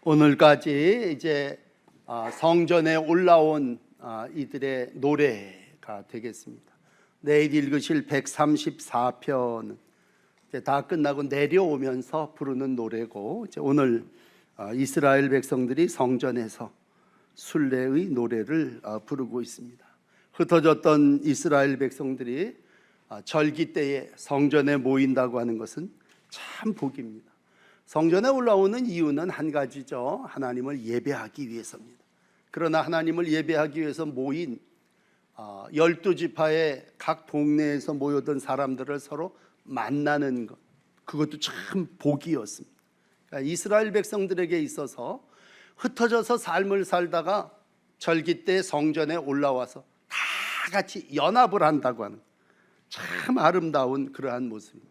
오늘까지 이제 성전에 올라온 이들의 노래가 되겠습니다. 내일 읽으실 134편은 이제 다 끝나고 내려오면서 부르는 노래고, 이제 오늘 이스라엘 백성들이 성전에서 순례의 노래를 부르고 있습니다. 흩어졌던 이스라엘 백성들이 절기 때에 성전에 모인다고 하는 것은 참 복입니다. 성전에 올라오는 이유는 한 가지죠. 하나님을 예배하기 위해서입니다. 그러나 하나님을 예배하기 위해서 모인 12지파의 각 동네에서 모여든 사람들을 서로 만나는 것, 그것도 참 복이었습니다. 그러니까 이스라엘 백성들에게 있어서 흩어져서 삶을 살다가 절기 때 성전에 올라와서 다 같이 연합을 한다고 하는 참 아름다운 그러한 모습입니다.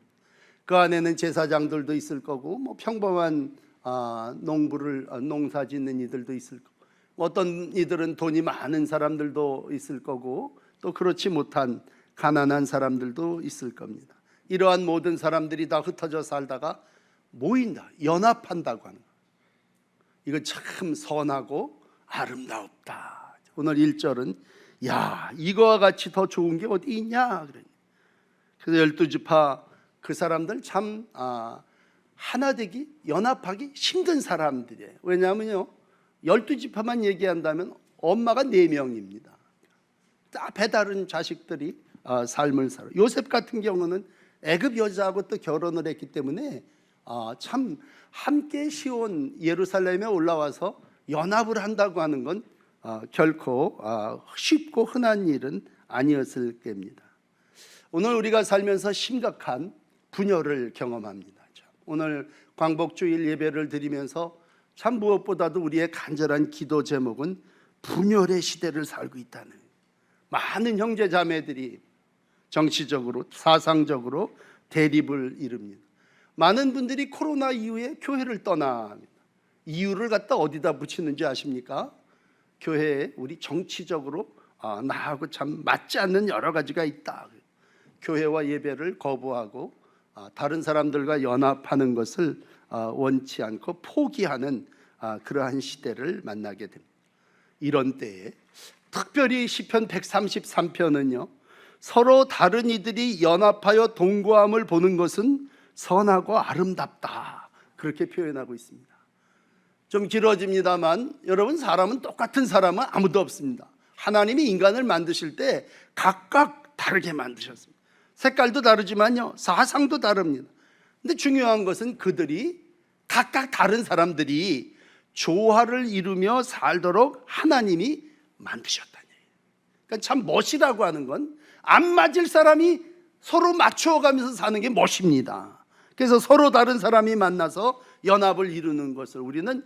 그 안에는 제사장들도 있을 거고, 평범한 농사 짓는 이들도 있을 거고, 어떤 이들은 돈이 많은 사람들도 있을 거고, 또 그렇지 못한 가난한 사람들도 있을 겁니다. 이러한 모든 사람들이 다 흩어져 살다가 모인다, 연합한다고 하는 거, 이거 참 선하고 아름답다. 오늘 1절은 야, 이거와 같이 더 좋은 게 어디 있냐. 그래서 12지파 그 사람들 참 하나 되기, 연합하기 힘든 사람들이에요. 왜냐하면요, 12지파만 얘기한다면 엄마가 4명입니다. 다 배다른 자식들이 삶을 살아. 요셉 같은 경우는 애굽 여자하고 또 결혼을 했기 때문에 참 함께 시온 예루살렘에 올라와서 연합을 한다고 하는 건 결코 쉽고 흔한 일은 아니었을 겁니다. 오늘 우리가 살면서 심각한 분열을 경험합니다. 오늘 광복주일 예배를 드리면서 참 무엇보다도 우리의 간절한 기도 제목은 분열의 시대를 살고 있다는, 많은 형제 자매들이 정치적으로 사상적으로 대립을 이룹니다. 많은 분들이 코로나 이후에 교회를 떠납니다. 이유를 갖다 어디다 붙이는지 아십니까? 교회에 우리 정치적으로 나하고 참 맞지 않는 여러 가지가 있다. 교회와 예배를 거부하고 다른 사람들과 연합하는 것을 원치 않고 포기하는 그러한 시대를 만나게 됩니다. 이런 때에 특별히 시편 133편은요, 서로 다른 이들이 연합하여 동거함을 보는 것은 선하고 아름답다, 그렇게 표현하고 있습니다. 좀 길어집니다만, 여러분, 사람은 똑같은 사람은 아무도 없습니다. 하나님이 인간을 만드실 때 각각 다르게 만드셨습니다. 색깔도 다르지만요, 사상도 다릅니다. 근데 중요한 것은 그들이 각각 다른 사람들이 조화를 이루며 살도록 하나님이 만드셨다니. 그러니까 참 멋이라고 하는 건 안 맞을 사람이 서로 맞추어가면서 사는 게 멋입니다. 그래서 서로 다른 사람이 만나서 연합을 이루는 것을 우리는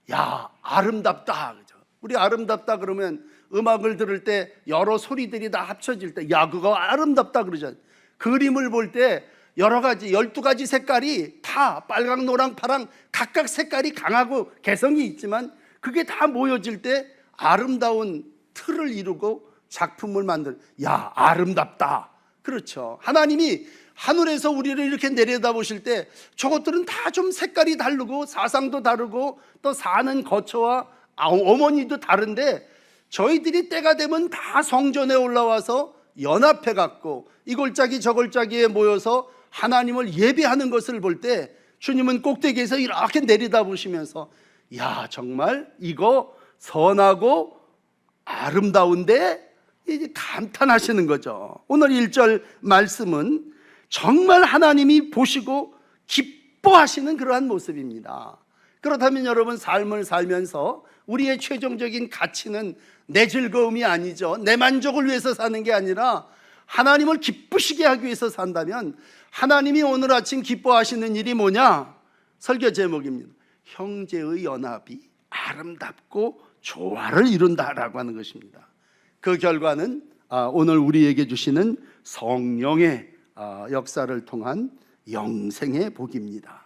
야, 아름답다, 그죠? 우리 아름답다 그러면 음악을 들을 때 여러 소리들이 다 합쳐질 때 야, 그거 아름답다 그러잖아요. 그림을 볼 때 여러 가지 12가지 색깔이 다 빨강, 노랑, 파랑 각각 색깔이 강하고 개성이 있지만 그게 다 모여질 때 아름다운 틀을 이루고 작품을 만들, 야, 아름답다. 그렇죠. 하나님이 하늘에서 우리를 이렇게 내려다보실 때 저것들은 다 좀 색깔이 다르고 사상도 다르고 또 사는 거처와 어머니도 다른데 저희들이 때가 되면 다 성전에 올라와서 연합해 갖고 이 골짜기 저 골짜기에 모여서 하나님을 예배하는 것을 볼 때 주님은 꼭대기에서 이렇게 내려다보시면서 야, 정말 이거 선하고 아름다운데, 이제 감탄하시는 거죠. 오늘 1절 말씀은 정말 하나님이 보시고 기뻐하시는 그러한 모습입니다. 그렇다면 여러분, 삶을 살면서 우리의 최종적인 가치는 내 즐거움이 아니죠. 내 만족을 위해서 사는 게 아니라 하나님을 기쁘시게 하기 위해서 산다면 하나님이 오늘 아침 기뻐하시는 일이 뭐냐? 설교 제목입니다. 형제의 연합이 아름답고 조화를 이룬다라고 하는 것입니다. 그 결과는 오늘 우리에게 주시는 성령의 역사를 통한 영생의 복입니다.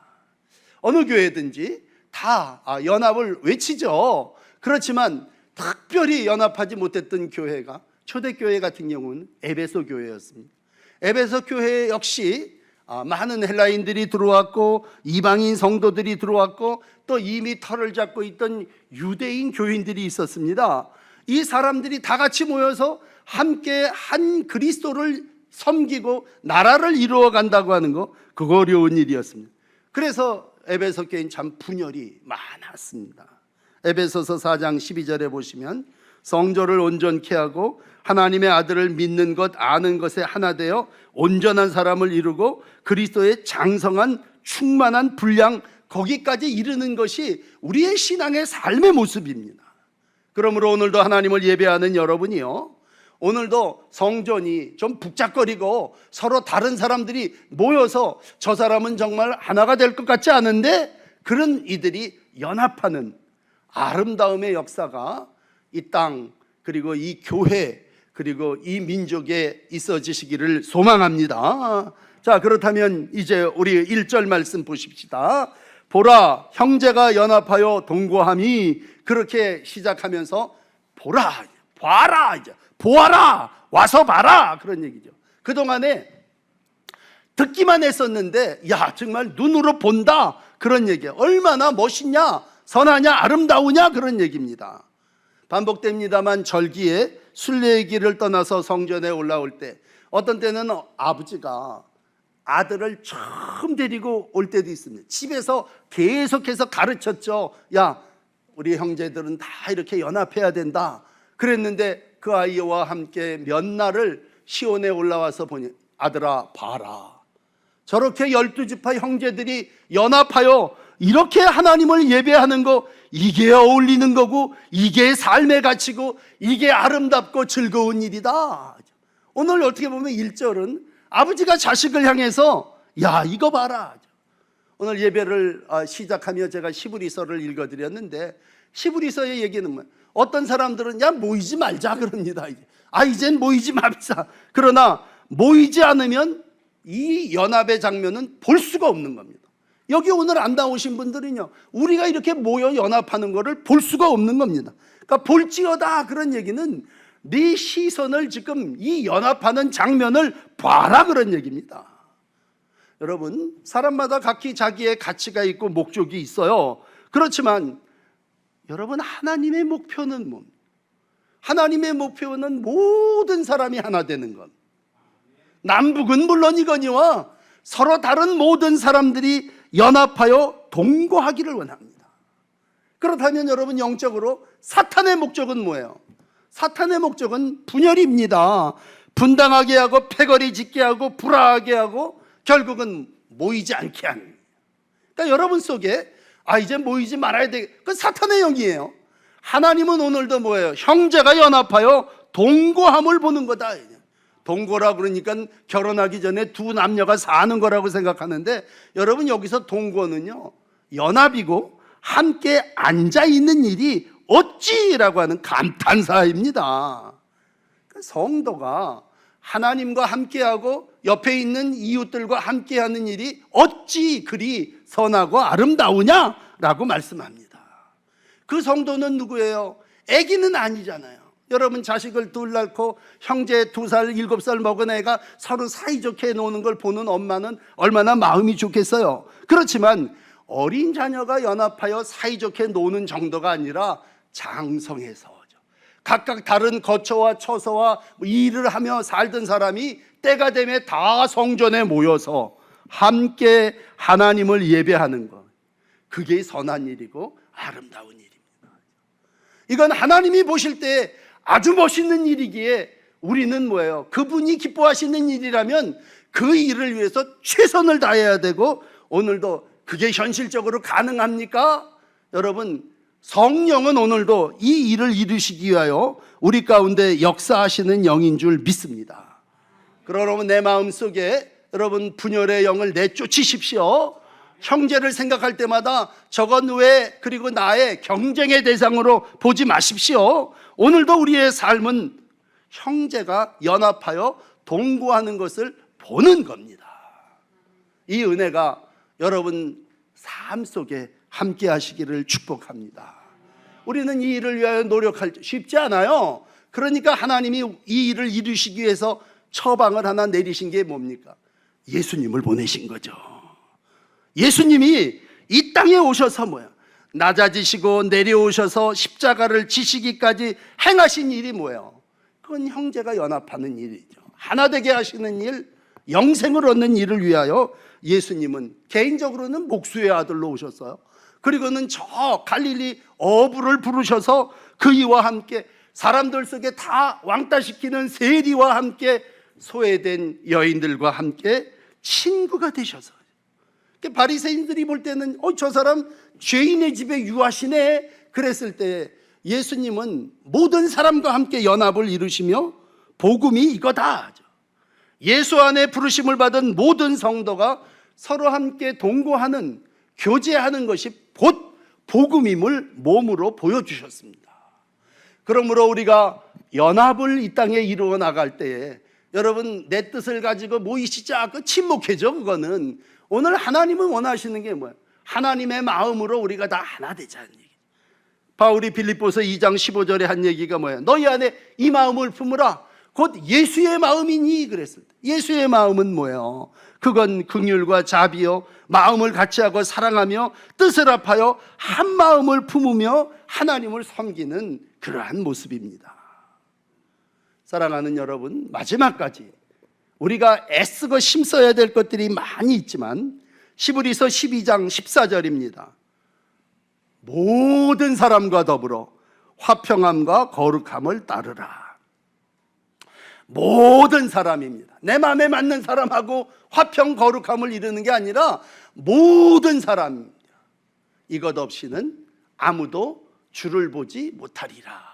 어느 교회든지 다 연합을 외치죠. 그렇지만 특별히 연합하지 못했던 교회가 초대교회 같은 경우는 에베소 교회였습니다. 에베소 교회 역시 많은 헬라인들이 들어왔고 이방인 성도들이 들어왔고 또 이미 털을 잡고 있던 유대인 교인들이 있었습니다. 이 사람들이 다 같이 모여서 함께 한 그리스도를 섬기고 나라를 이루어 간다고 하는 거, 그거 어려운 일이었습니다. 그래서 에베소 교회는 참 분열이 많았습니다. 에베소서 4장 12절에 보시면 성조를 온전케 하고 하나님의 아들을 믿는 것 아는 것에 하나 되어 온전한 사람을 이루고 그리스도의 장성한 충만한 분량, 거기까지 이르는 것이 우리의 신앙의 삶의 모습입니다. 그러므로 오늘도 하나님을 예배하는 여러분이요, 오늘도 성전이 좀 북적거리고 서로 다른 사람들이 모여서 저 사람은 정말 하나가 될 것 같지 않은데 그런 이들이 연합하는 아름다움의 역사가 이 땅 그리고 이 교회 그리고 이 민족에 있어지시기를 소망합니다. 자, 그렇다면 이제 우리 1절 말씀 보십시다. 보라, 형제가 연합하여 동거함이, 그렇게 시작하면서 보라, 봐라, 이제 보아라, 와서 봐라, 그런 얘기죠. 그동안에 듣기만 했었는데 야, 정말 눈으로 본다, 그런 얘기예요. 얼마나 멋있냐, 선하냐, 아름다우냐, 그런 얘기입니다. 반복됩니다만 절기에 순례의 길을 떠나서 성전에 올라올 때 어떤 때는 아버지가 아들을 처음 데리고 올 때도 있습니다. 집에서 계속해서 가르쳤죠. 야, 우리 형제들은 다 이렇게 연합해야 된다 그랬는데 그 아이와 함께 몇 날을 시온에 올라와서 보니 아들아 봐라, 저렇게 12지파 형제들이 연합하여 이렇게 하나님을 예배하는 거, 이게 어울리는 거고 이게 삶의 가치고 이게 아름답고 즐거운 일이다. 오늘 어떻게 보면 1절은 아버지가 자식을 향해서 야, 이거 봐라. 오늘 예배를 시작하며 제가 시브리서를 읽어드렸는데 시브리서의 얘기는 뭐예요? 어떤 사람들은 야, 모이지 말자 그럽니다. 이젠 모이지 맙시다. 그러나 모이지 않으면 이 연합의 장면은 볼 수가 없는 겁니다. 여기 오늘 안 나오신 분들은요, 우리가 이렇게 모여 연합하는 것을 볼 수가 없는 겁니다. 그러니까 볼지어다, 그런 얘기는 네 시선을 지금 이 연합하는 장면을 봐라, 그런 얘기입니다. 여러분, 사람마다 각기 자기의 가치가 있고 목적이 있어요. 그렇지만 여러분, 하나님의 목표는 뭡니까? 하나님의 목표는 모든 사람이 하나 되는 것. 남북은 물론이거니와 서로 다른 모든 사람들이 연합하여 동거하기를 원합니다. 그렇다면 여러분, 영적으로 사탄의 목적은 뭐예요? 사탄의 목적은 분열입니다. 분당하게 하고 패거리 짓게 하고 불화하게 하고 결국은 모이지 않게 합니다. 그러니까 여러분 속에 이제 모이지 말아야 돼, 그건 사탄의 영이에요. 하나님은 오늘도 뭐예요? 형제가 연합하여 동거함을 보는 거다. 동거라 그러니까 결혼하기 전에 두 남녀가 사는 거라고 생각하는데 여러분, 여기서 동거는요, 연합이고 함께 앉아있는 일이 어찌라고 하는 감탄사입니다. 성도가 하나님과 함께하고 옆에 있는 이웃들과 함께하는 일이 어찌 그리 선하고 아름다우냐라고 말씀합니다. 그 성도는 누구예요? 아기는 아니잖아요. 여러분, 자식을 둘 낳고 형제 2살, 7살 먹은 애가 서로 사이좋게 노는 걸 보는 엄마는 얼마나 마음이 좋겠어요. 그렇지만 어린 자녀가 연합하여 사이좋게 노는 정도가 아니라 장성해서 각각 다른 거처와 처소와 일을 하며 살던 사람이 때가 되면 다 성전에 모여서 함께 하나님을 예배하는 것, 그게 선한 일이고 아름다운 일입니다. 이건 하나님이 보실 때 아주 멋있는 일이기에 우리는 뭐예요? 그분이 기뻐하시는 일이라면 그 일을 위해서 최선을 다해야 되고, 오늘도 그게 현실적으로 가능합니까? 여러분, 성령은 오늘도 이 일을 이루시기 위하여 우리 가운데 역사하시는 영인 줄 믿습니다. 그러면 내 마음속에 여러분 분열의 영을 내쫓으십시오. 형제를 생각할 때마다 저건 왜, 그리고 나의 경쟁의 대상으로 보지 마십시오. 오늘도 우리의 삶은 형제가 연합하여 동거하는 것을 보는 겁니다. 이 은혜가 여러분 삶 속에 함께 하시기를 축복합니다. 우리는 이 일을 위하여 노력할 때 쉽지 않아요. 그러니까 하나님이 이 일을 이루시기 위해서 처방을 하나 내리신 게 뭡니까? 예수님을 보내신 거죠. 예수님이 이 땅에 오셔서 뭐야? 낮아지시고 내려오셔서 십자가를 지시기까지 행하신 일이 뭐예요? 그건 형제가 연합하는 일이죠. 하나 되게 하시는 일, 영생을 얻는 일을 위하여 예수님은 개인적으로는 목수의 아들로 오셨어요. 그리고는 저 갈릴리 어부를 부르셔서 그이와 함께 사람들 속에 다 왕따시키는 세리와 함께 소외된 여인들과 함께 친구가 되셔서, 바리새인들이 볼 때는 저 사람 죄인의 집에 유하시네 그랬을 때 예수님은 모든 사람과 함께 연합을 이루시며 복음이 이거다, 예수 안에 부르심을 받은 모든 성도가 서로 함께 동거하는, 교제하는 것이 곧 복음임을 몸으로 보여주셨습니다. 그러므로 우리가 연합을 이 땅에 이루어 나갈 때에 여러분, 내 뜻을 가지고 모이시자, 그 침묵해져. 그거는 오늘 하나님은 원하시는 게 뭐예요? 하나님의 마음으로 우리가 다 하나 되자는 얘기. 바울이 빌립보서 2장 15절에 한 얘기가 뭐예요? 너희 안에 이 마음을 품으라, 곧 예수의 마음이니 그랬을 때, 예수의 마음은 뭐예요? 그건 긍휼과 자비요, 마음을 같이하고 사랑하며 뜻을 합하여 한 마음을 품으며 하나님을 섬기는 그러한 모습입니다. 사랑하는 여러분, 마지막까지 우리가 애쓰고 힘써야 될 것들이 많이 있지만 히브리서 12장 14절입니다. 모든 사람과 더불어 화평함과 거룩함을 따르라. 모든 사람입니다. 내 마음에 맞는 사람하고 화평 거룩함을 이루는 게 아니라 모든 사람입니다. 이것 없이는 아무도 주를 보지 못하리라.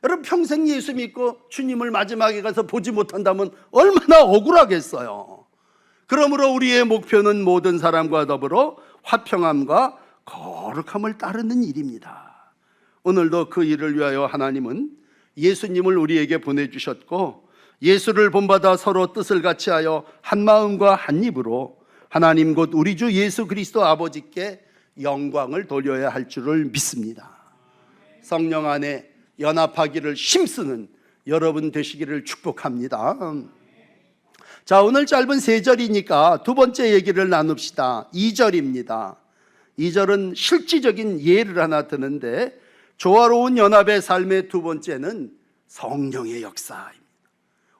여러분, 평생 예수 믿고 주님을 마지막에 가서 보지 못한다면 얼마나 억울하겠어요. 그러므로 우리의 목표는 모든 사람과 더불어 화평함과 거룩함을 따르는 일입니다. 오늘도 그 일을 위하여 하나님은 예수님을 우리에게 보내주셨고, 예수를 본받아 서로 뜻을 같이하여 한 마음과 한 입으로 하나님 곧 우리 주 예수 그리스도 아버지께 영광을 돌려야 할 줄을 믿습니다. 성령 안에 연합하기를 힘쓰는 여러분 되시기를 축복합니다. 자, 오늘 짧은 3절이니까 두 번째 얘기를 나눕시다. 2절입니다. 2절은 실질적인 예를 하나 드는데, 조화로운 연합의 삶의 두 번째는 성령의 역사입니다.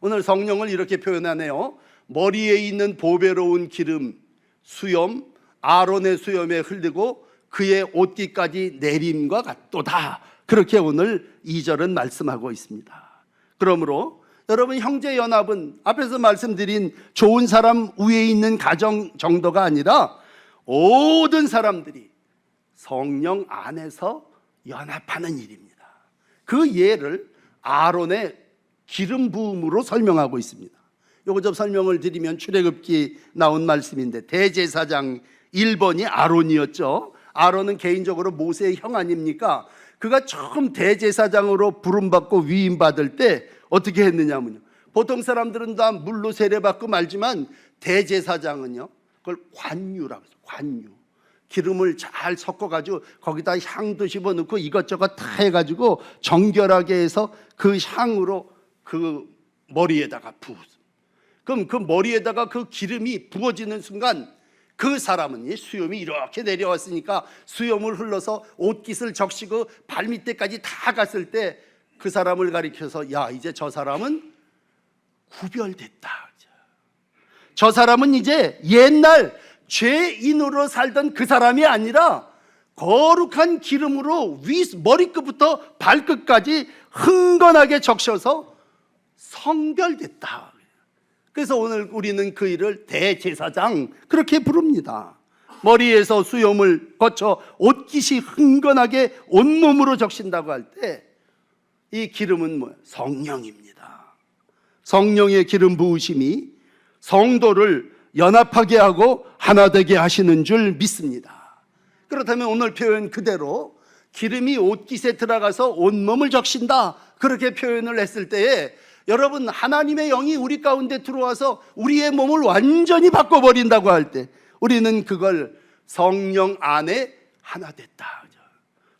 오늘 성령을 이렇게 표현하네요. 머리에 있는 보배로운 기름, 수염, 아론의 수염에 흘리고 그의 옷깃까지 내림과 같도다. 그렇게 오늘 2절은 말씀하고 있습니다. 그러므로 여러분, 형제 연합은 앞에서 말씀드린 좋은 사람 위에 있는 가정 정도가 아니라 모든 사람들이 성령 안에서 연합하는 일입니다. 그 예를 아론의 기름 부음으로 설명하고 있습니다. 요거 좀 설명을 드리면 출애굽기 나온 말씀인데, 대제사장 1번이 아론이었죠. 아론은 개인적으로 모세의 형 아닙니까? 그가 처음 대제사장으로 부름받고 위임받을 때 어떻게 했느냐면요, 보통 사람들은 다 물로 세례받고 말지만 대제사장은요, 그걸 관유라고 해서, 관유, 기름을 잘 섞어가지고 거기다 향도 집어넣고 이것저것 다 해가지고 정결하게 해서 그 향으로 그 머리에다가 부었어요. 그럼 그 머리에다가 그 기름이 부어지는 순간 그 사람은 수염이 이렇게 내려왔으니까 수염을 흘러서 옷깃을 적시고 발밑에까지 다 갔을 때 그 사람을 가리켜서, 야, 이제 저 사람은 구별됐다. 저 사람은 이제 옛날 죄인으로 살던 그 사람이 아니라 거룩한 기름으로 머리끝부터 발끝까지 흥건하게 적셔서 성별됐다. 그래서 오늘 우리는 그 일을 대제사장 그렇게 부릅니다. 머리에서 수염을 거쳐 옷깃이 흥건하게 온몸으로 적신다고 할 때 이 기름은 뭐예요? 성령입니다. 성령의 기름 부으심이 성도를 연합하게 하고 하나 되게 하시는 줄 믿습니다. 그렇다면 오늘 표현 그대로 기름이 옷깃에 들어가서 온몸을 적신다, 그렇게 표현을 했을 때에 여러분, 하나님의 영이 우리 가운데 들어와서 우리의 몸을 완전히 바꿔버린다고 할 때 우리는 그걸 성령 안에 하나 됐다,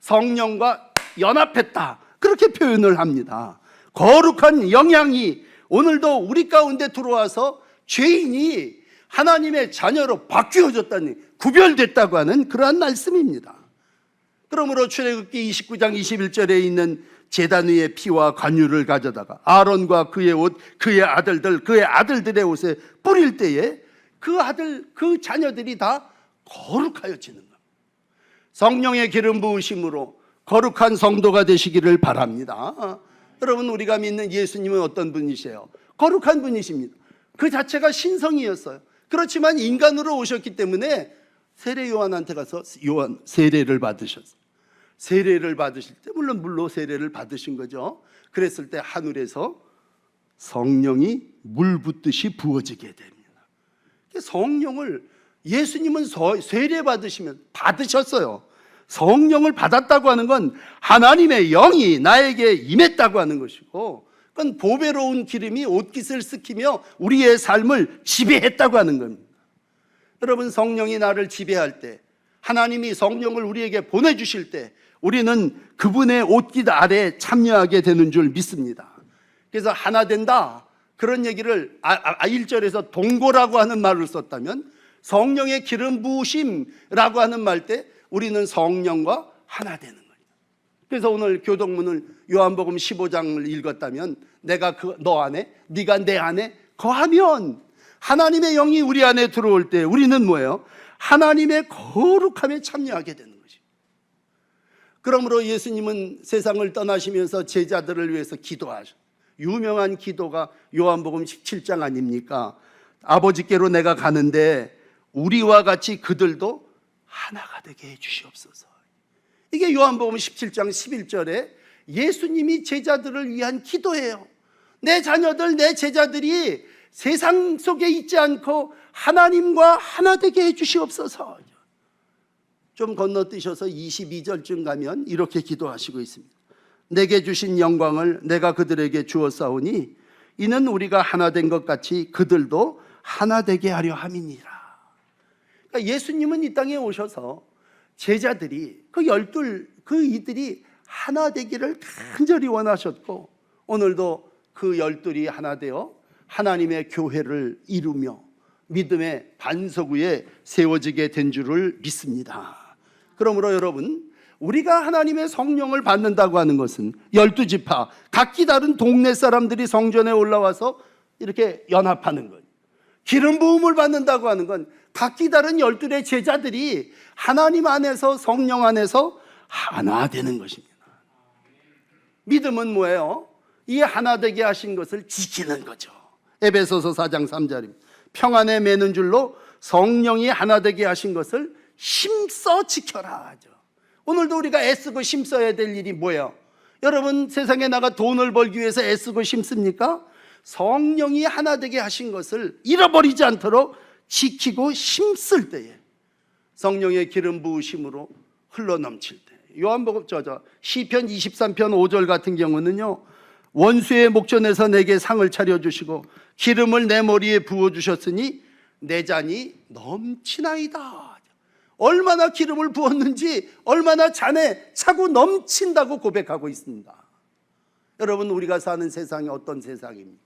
성령과 연합했다, 그렇게 표현을 합니다. 거룩한 영향이 오늘도 우리 가운데 들어와서 죄인이 하나님의 자녀로 바뀌어졌다니, 구별됐다고 하는 그러한 말씀입니다. 그러므로 출애굽기 29장 21절에 있는 제단 위의 피와 관유를 가져다가 아론과 그의 옷, 그의 아들들, 그의 아들들의 옷에 뿌릴 때에 그 자녀들이 다 거룩하여지는 겁니다. 성령의 기름 부으심으로 거룩한 성도가 되시기를 바랍니다. 여러분, 우리가 믿는 예수님은 어떤 분이세요? 거룩한 분이십니다. 그 자체가 신성이었어요. 그렇지만 인간으로 오셨기 때문에 세례 요한한테 가서 세례를 받으셨어요. 세례를 받으실 때 물론 물로 세례를 받으신 거죠. 그랬을 때 하늘에서 성령이 물 붓듯이 부어지게 됩니다. 성령을 예수님은 세례 받으셨어요. 성령을 받았다고 하는 건 하나님의 영이 나에게 임했다고 하는 것이고, 그건 보배로운 기름이 옷깃을 스키며 우리의 삶을 지배했다고 하는 겁니다. 여러분, 성령이 나를 지배할 때, 하나님이 성령을 우리에게 보내주실 때 우리는 그분의 옷깃 아래에 참여하게 되는 줄 믿습니다. 그래서 하나 된다, 그런 얘기를 1절에서 동고라고 하는 말을 썼다면, 성령의 기름 부으심라고 하는 말 때 우리는 성령과 하나 되는 거예요. 그래서 오늘 교동문을 요한복음 15장을 읽었다면, 내가 너 안에, 네가 내 안에 거하면, 하나님의 영이 우리 안에 들어올 때 우리는 뭐예요? 하나님의 거룩함에 참여하게 되는 거죠. 그러므로 예수님은 세상을 떠나시면서 제자들을 위해서 기도하셨어요. 유명한 기도가 요한복음 17장 아닙니까? 아버지께로 내가 가는데 우리와 같이 그들도 하나가 되게 해 주시옵소서. 이게 요한복음 17장 11절에 예수님이 제자들을 위한 기도예요. 내 자녀들, 내 제자들이 세상 속에 있지 않고 하나님과 하나 되게 해 주시옵소서. 좀 건너뛰셔서 22절쯤 가면 이렇게 기도하시고 있습니다. 내게 주신 영광을 내가 그들에게 주었사오니 이는 우리가 하나 된 것 같이 그들도 하나 되게 하려 함이니라. 그러니까 예수님은 이 땅에 오셔서 제자들이 이들이 하나 되기를 간절히 원하셨고, 오늘도 그 열둘이 하나 되어 하나님의 교회를 이루며 믿음의 반석 위에 세워지게 된 줄을 믿습니다. 그러므로 여러분, 우리가 하나님의 성령을 받는다고 하는 것은 12지파 각기 다른 동네 사람들이 성전에 올라와서 이렇게 연합하는 거예요. 기름 부음을 받는다고 하는 건 각기 다른 12의 제자들이 하나님 안에서, 성령 안에서 하나 되는 것입니다. 믿음은 뭐예요? 이 하나 되게 하신 것을 지키는 거죠. 에베소서 4장 3절입니다. 평안에 매는 줄로 성령이 하나 되게 하신 것을 힘써 지켜라 하죠. 오늘도 우리가 애쓰고 힘써야 될 일이 뭐예요? 여러분, 세상에 나가 돈을 벌기 위해서 애쓰고 힘씁니까? 성령이 하나 되게 하신 것을 잃어버리지 않도록 지키고 힘쓸 때에 성령의 기름 부으심으로 흘러넘칠 때, 요한복음 시편 23편 5절 같은 경우는요, 원수의 목전에서 내게 상을 차려주시고 기름을 내 머리에 부어주셨으니 내 잔이 넘치나이다. 얼마나 기름을 부었는지, 얼마나 잔에 차고 넘친다고 고백하고 있습니다. 여러분, 우리가 사는 세상이 어떤 세상입니까?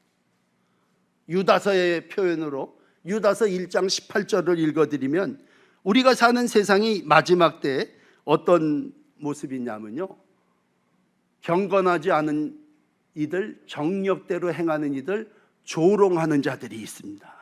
유다서의 표현으로 유다서 1장 18절을 읽어드리면, 우리가 사는 세상이 마지막 때에 어떤 모습이냐면요, 경건하지 않은 이들, 정력대로 행하는 이들, 조롱하는 자들이 있습니다.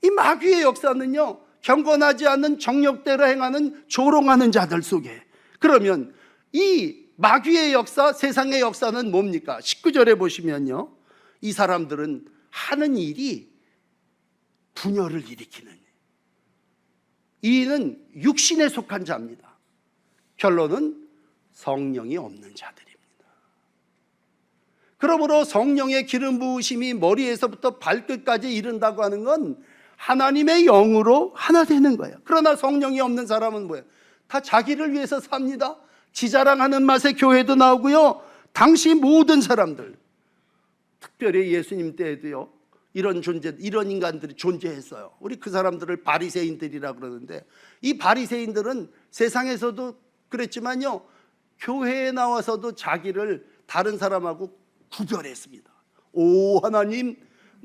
이 마귀의 역사는요, 경건하지 않은 정력대로 행하는 조롱하는 자들 속에, 그러면 이 마귀의 역사, 세상의 역사는 뭡니까? 19절에 보시면요, 이 사람들은 하는 일이 분열을 일으키는, 이는 육신에 속한 자입니다. 결론은 성령이 없는 자들입니다. 그러므로 성령의 기름 부으심이 머리에서부터 발끝까지 이른다고 하는 건 하나님의 영으로 하나 되는 거예요. 그러나 성령이 없는 사람은 뭐예요? 다 자기를 위해서 삽니다. 지자랑하는 맛에 교회도 나오고요, 당시 모든 사람들, 특별히 예수님 때에도요, 이런 인간들이 존재했어요. 우리 그 사람들을 바리새인들이라 그러는데, 이 바리새인들은 세상에서도 그랬지만요, 교회에 나와서도 자기를 다른 사람하고 구별했습니다. 오 하나님,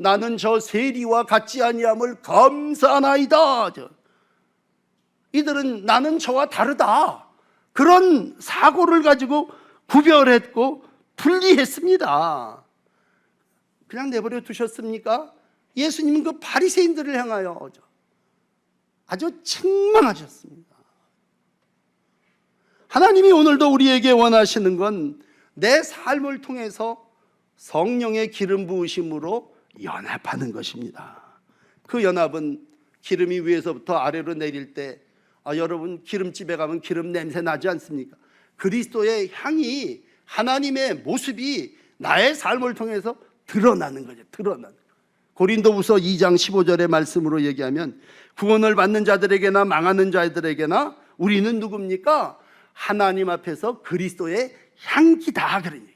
나는 저 세리와 같지 아니함을 감사하나이다. 이들은 나는 저와 다르다, 그런 사고를 가지고 구별했고 분리했습니다. 그냥 내버려 두셨습니까? 예수님은 그 바리새인들을 향하여 아주 책망하셨습니다. 하나님이 오늘도 우리에게 원하시는 건 내 삶을 통해서 성령의 기름 부으심으로 연합하는 것입니다. 그 연합은 기름이 위에서부터 아래로 내릴 때 여러분 기름집에 가면 기름 냄새 나지 않습니까? 그리스도의 향이, 하나님의 모습이 나의 삶을 통해서 드러나는 거죠. 드러나는. 고린도후서 2장 15절의 말씀으로 얘기하면 구원을 받는 자들에게나 망하는 자들에게나 우리는 누굽니까? 하나님 앞에서 그리스도의 향기다, 그런 얘기예요.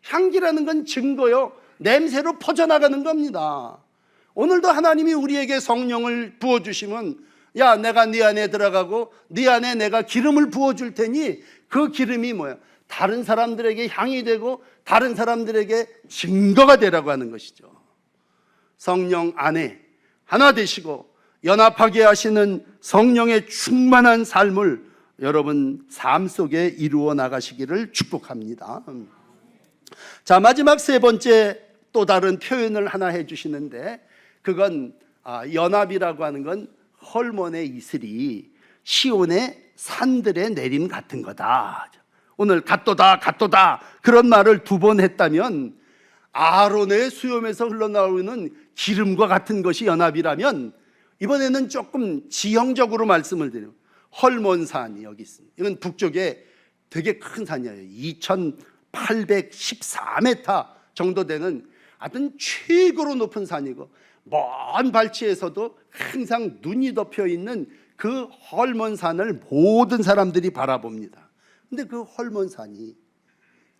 향기라는 건 증거요, 냄새로 퍼져나가는 겁니다. 오늘도 하나님이 우리에게 성령을 부어주시면, 야, 내가 네 안에 들어가고 네 안에 내가 기름을 부어줄 테니 그 기름이 뭐야? 다른 사람들에게 향이 되고 다른 사람들에게 증거가 되라고 하는 것이죠. 성령 안에 하나 되시고 연합하게 하시는 성령의 충만한 삶을 여러분 삶 속에 이루어 나가시기를 축복합니다. 자, 마지막 세 번째 또 다른 표현을 하나 해주시는데, 그건 연합이라고 하는 건 헐몬의 이슬이 시온의 산들의 내림 같은 거다. 오늘 갓도다 갓도다 그런 말을 2번 했다면, 아론의 수염에서 흘러나오는 기름과 같은 것이 연합이라면, 이번에는 조금 지형적으로 말씀을 드려요. 헐몬산이 여기 있습니다. 이건 북쪽에 되게 큰 산이에요. 2814m 정도 되는 하여튼 최고로 높은 산이고, 먼 발치에서도 항상 눈이 덮여 있는 그 헐몬산을 모든 사람들이 바라봅니다. 근데 그 헐몬산이,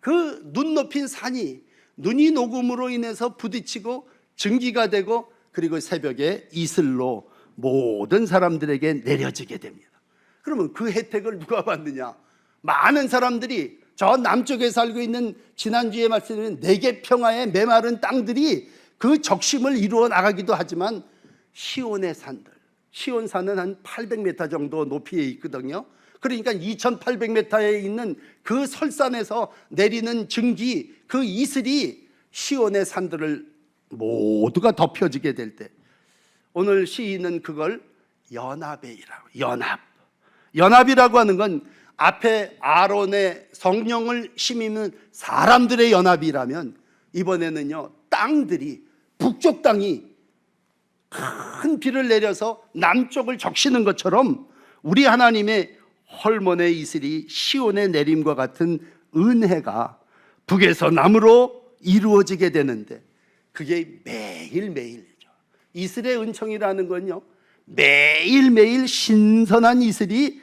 그 눈 높인 산이 눈이 녹음으로 인해서 부딪히고 증기가 되고, 그리고 새벽에 이슬로 모든 사람들에게 내려지게 됩니다. 그러면 그 혜택을 누가 받느냐? 많은 사람들이, 저 남쪽에 살고 있는 지난주에 말씀드린 4개 평화의 메마른 땅들이 그 적심을 이루어 나가기도 하지만, 시온의 산들, 시온산은 한 800m 정도 높이에 있거든요. 그러니까 2800m에 있는 그 설산에서 내리는 증기, 그 이슬이 시온의 산들을 모두가 덮여지게 될 때, 오늘 시인은 그걸 연합이라고, 연합이라고 하는 건 앞에 아론의 성령을 심는 사람들의 연합이라면, 이번에는요, 땅들이, 북쪽 땅이 큰 비를 내려서 남쪽을 적시는 것처럼 우리 하나님의 헐몬의 이슬이 시온의 내림과 같은 은혜가 북에서 남으로 이루어지게 되는데, 그게 매일매일이죠. 이슬의 은총이라는 건요, 매일매일 신선한 이슬이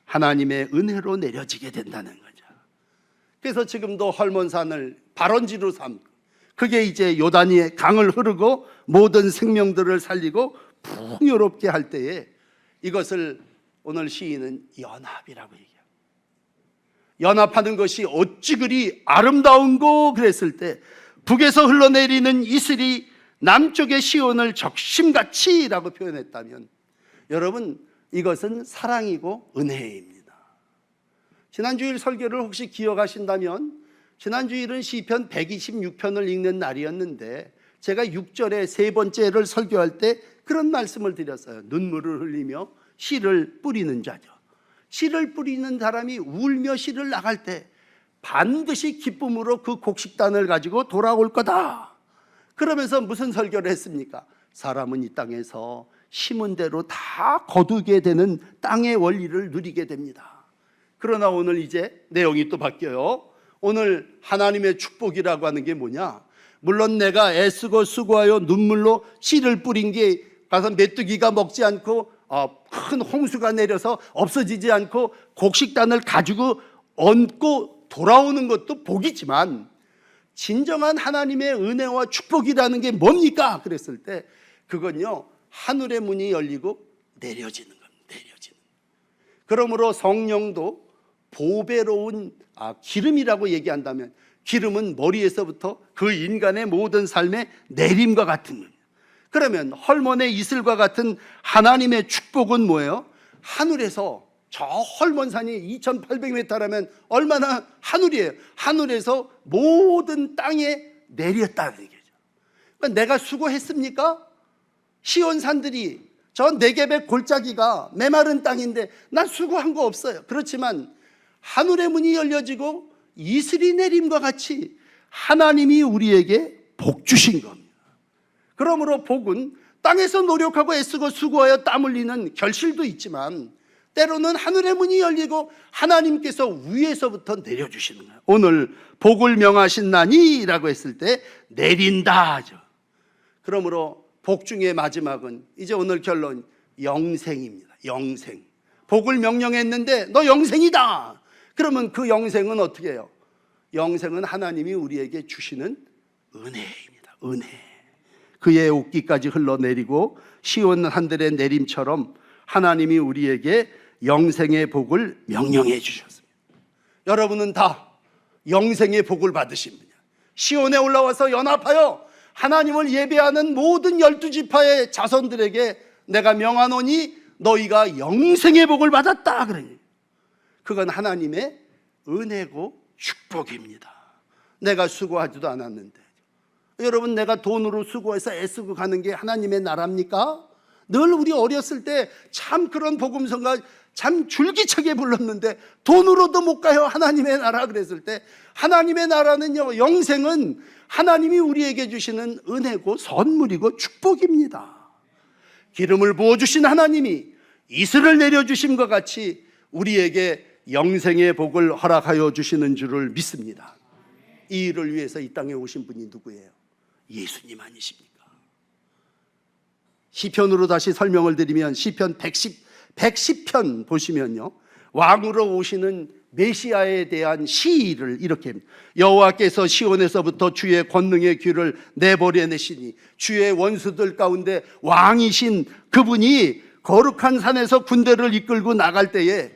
하나님의 은혜로 내려지게 된다는 거죠. 그래서 지금도 헐몬산을 발원지로 삼고, 그게 이제 요단의 강을 흐르고 모든 생명들을 살리고 풍요롭게 할 때에, 이것을 오늘 시인은 연합이라고 얘기해요. 연합하는 것이 어찌 그리 아름다운고 그랬을 때, 북에서 흘러내리는 이슬이 남쪽의 시온을 적심같이라고 표현했다면, 여러분, 이것은 사랑이고 은혜입니다. 지난주일 설교를 혹시 기억하신다면, 지난주일은 시편 126편을 읽는 날이었는데, 제가 6절에 세 번째를 설교할 때 그런 말씀을 드렸어요. 눈물을 흘리며 씨를 뿌리는 자죠. 씨를 뿌리는 사람이 울며 씨를 나갈 때 반드시 기쁨으로 그 곡식단을 가지고 돌아올 거다. 그러면서 무슨 설교를 했습니까? 사람은 이 땅에서 심은 대로 다 거두게 되는 땅의 원리를 누리게 됩니다. 그러나 오늘 이제 내용이 또 바뀌어요. 오늘 하나님의 축복이라고 하는 게 뭐냐? 물론 내가 애쓰고 수고하여 눈물로 씨를 뿌린 게 가서 메뚜기가 먹지 않고 큰 홍수가 내려서 없어지지 않고 곡식단을 가지고 얹고 돌아오는 것도 복이지만, 진정한 하나님의 은혜와 축복이라는 게 뭡니까? 그랬을 때 그건요, 하늘의 문이 열리고 내려지는 겁니다. 내려지는. 그러므로 성령도 보배로운 기름이라고 얘기한다면, 기름은 머리에서부터 그 인간의 모든 삶의 내림과 같은 겁니다. 그러면 헐몬의 이슬과 같은 하나님의 축복은 뭐예요? 하늘에서, 저 헐몬 산이 2800m라면 얼마나 하늘이에요. 하늘에서 모든 땅에 내렸다는 얘기죠. 그러니까 내가 수고했습니까? 시온 산들이, 저 네겝의 골짜기가 메마른 땅인데 난 수고한 거 없어요. 그렇지만 하늘의 문이 열려지고 이슬이 내림과 같이 하나님이 우리에게 복 주신 겁니다. 그러므로 복은 땅에서 노력하고 애쓰고 수고하여 땀 흘리는 결실도 있지만 때로는 하늘의 문이 열리고 하나님께서 위에서부터 내려주시는 거예요. 오늘 복을 명하신나니 라고 했을 때 내린다 하죠. 그러므로 복 중의 마지막은 이제 오늘 결론, 영생입니다. 영생. 복을 명령했는데 너 영생이다. 그러면 그 영생은 어떻게 해요? 영생은 하나님이 우리에게 주시는 은혜입니다. 은혜. 그의 옷기까지 흘러내리고 시온 한들의 내림처럼 하나님이 우리에게 영생의 복을 명령해 주셨습니다. 여러분은 다 영생의 복을 받으십니다. 시온에 올라와서 연합하여 하나님을 예배하는 모든 12지파의 자손들에게 내가 명하노니 너희가 영생의 복을 받았다. 그러니 그건 하나님의 은혜고 축복입니다. 내가 수고하지도 않았는데. 여러분, 내가 돈으로 수고해서 애쓰고 가는 게 하나님의 나라입니까? 늘 우리 어렸을 때 참 그런 복음서가 참 줄기차게 불렀는데 돈으로도 못 가요 하나님의 나라 그랬을 때, 하나님의 나라는요, 영생은 하나님이 우리에게 주시는 은혜고 선물이고 축복입니다. 기름을 부어주신 하나님이 이슬을 내려주심과 같이 우리에게 영생의 복을 허락하여 주시는 줄을 믿습니다. 이 일을 위해서 이 땅에 오신 분이 누구예요? 예수님 아니십니까? 시편으로 다시 설명을 드리면 시편 110편 보시면요, 왕으로 오시는 메시아에 대한 시를 이렇게 합니다. 여호와께서 시온에서부터 주의 권능의 귀를 내버려내시니 주의 원수들 가운데 왕이신 그분이 거룩한 산에서 군대를 이끌고 나갈 때에,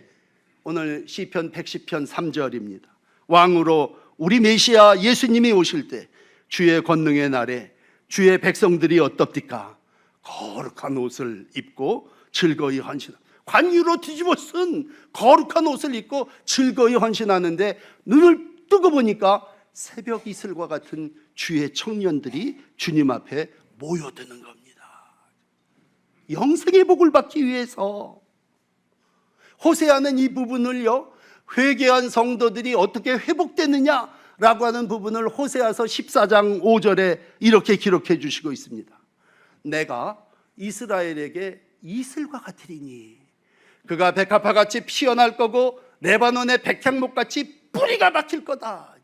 오늘 시편 110편 3절입니다. 왕으로 우리 메시아 예수님이 오실 때 주의 권능의 날에 주의 백성들이 어떻습니까? 거룩한 옷을 입고 즐거이 헌신합니다. 관유로 뒤집어 쓴 거룩한 옷을 입고 즐거이 헌신하는데 눈을 뜨고 보니까 새벽 이슬과 같은 주의 청년들이 주님 앞에 모여드는 겁니다. 영생의 복을 받기 위해서. 호세아는 이 부분을요, 회개한 성도들이 어떻게 회복되느냐라고 하는 부분을 호세아서 14장 5절에 이렇게 기록해 주시고 있습니다. 내가 이스라엘에게 이슬과 같으리니 그가 백합화같이 피어날 거고 레바논의 백향목같이 뿌리가 박힐 거다.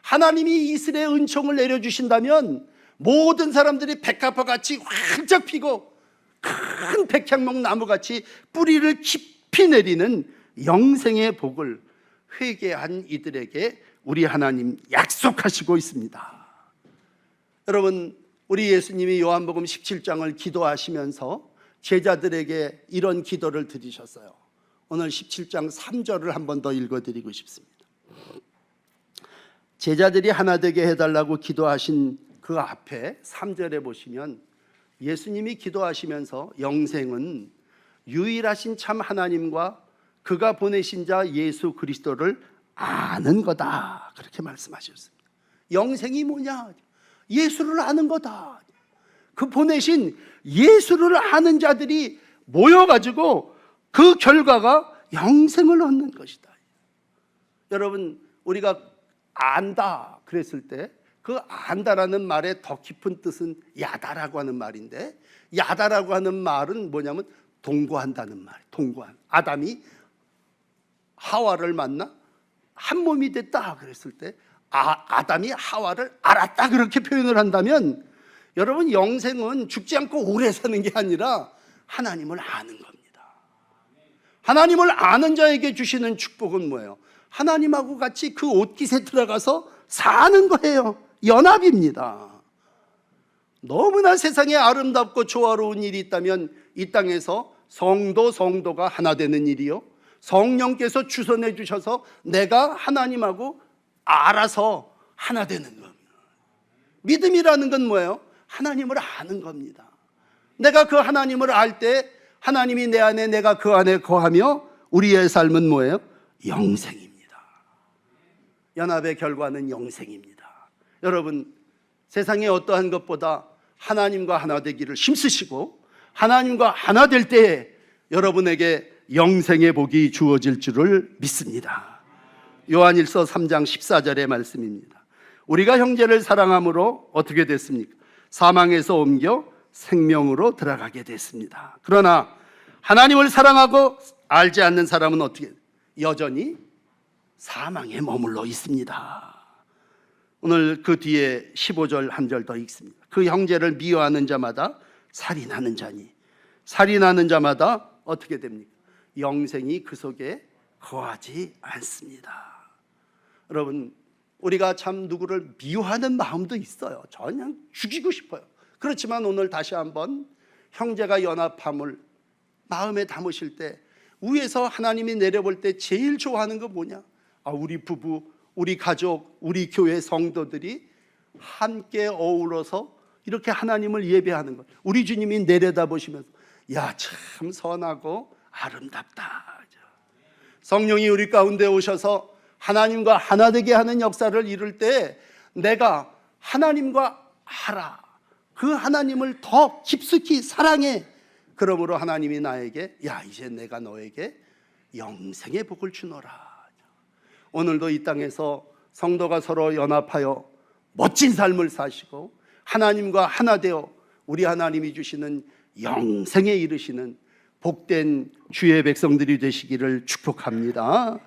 하나님이 이슬의 은총을 내려주신다면 모든 사람들이 백합화같이 활짝 피고 큰 백향목 나무같이 뿌리를 깊이 내리는 영생의 복을 회개한 이들에게 우리 하나님 약속하시고 있습니다. 여러분, 우리 예수님이 요한복음 17장을 기도하시면서 제자들에게 이런 기도를 드리셨어요. 오늘 17장 3절을 한 번 더 읽어드리고 싶습니다. 제자들이 하나 되게 해달라고 기도하신 그 앞에 3절에 보시면 예수님이 기도하시면서 영생은 유일하신 참 하나님과 그가 보내신 자 예수 그리스도를 아는 거다, 그렇게 말씀하셨습니다. 영생이 뭐냐? 예수를 아는 거다. 그 보내신 예수를 아는 자들이 모여가지고 그 결과가 영생을 얻는 것이다. 여러분, 우리가 안다 그랬을 때 그 안다라는 말의 더 깊은 뜻은 야다라고 하는 말인데, 야다라고 하는 말은 뭐냐면 동거한다는 말. 동거한. 아담이 하와를 만나 한 몸이 됐다 그랬을 때 아담이 하와를 알았다, 그렇게 표현을 한다면, 여러분, 영생은 죽지 않고 오래 사는 게 아니라 하나님을 아는 겁니다. 하나님을 아는 자에게 주시는 축복은 뭐예요? 하나님하고 같이 그 옷깃에 들어가서 사는 거예요. 연합입니다. 너무나 세상에 아름답고 조화로운 일이 있다면 이 땅에서 성도가 하나 되는 일이요, 성령께서 주선해 주셔서 내가 하나님하고 알아서 하나 되는 겁니다. 믿음이라는 건 뭐예요? 하나님을 아는 겁니다. 내가 그 하나님을 알 때 하나님이 내 안에, 내가 그 안에 거하며 우리의 삶은 뭐예요? 영생입니다. 연합의 결과는 영생입니다. 여러분, 세상에 어떠한 것보다 하나님과 하나 되기를 힘쓰시고 하나님과 하나 될 때에 여러분에게 영생의 복이 주어질 줄을 믿습니다. 요한일서 3장 14절의 말씀입니다. 우리가 형제를 사랑함으로 어떻게 됐습니까? 사망에서 옮겨 생명으로 들어가게 됐습니다. 그러나 하나님을 사랑하고 알지 않는 사람은 어떻게 여전히 사망에 머물러 있습니다. 오늘 그 뒤에 15절 한 절 더 읽습니다. 그 형제를 미워하는 자마다 살인하는 자니 살인하는 자마다 어떻게 됩니까? 영생이 그 속에 거하지 않습니다. 여러분, 우리가 참 누구를 미워하는 마음도 있어요. 그냥 죽이고 싶어요. 그렇지만 오늘 다시 한번 형제가 연합함을 마음에 담으실 때 위에서 하나님이 내려볼 때 제일 좋아하는 거 뭐냐? 우리 부부, 우리 가족, 우리 교회 성도들이 함께 어우러서 이렇게 하나님을 예배하는 것. 우리 주님이 내려다보시면서 야, 참 선하고 아름답다. 성령이 우리 가운데 오셔서 하나님과 하나 되게 하는 역사를 이룰 때 내가 하나님과 알아. 그 하나님을 더 깊숙이 사랑해. 그러므로 하나님이 나에게 야, 이제 내가 너에게 영생의 복을 주노라. 오늘도 이 땅에서 성도가 서로 연합하여 멋진 삶을 사시고 하나님과 하나 되어 우리 하나님이 주시는 영생에 이르시는 복된 주의 백성들이 되시기를 축복합니다.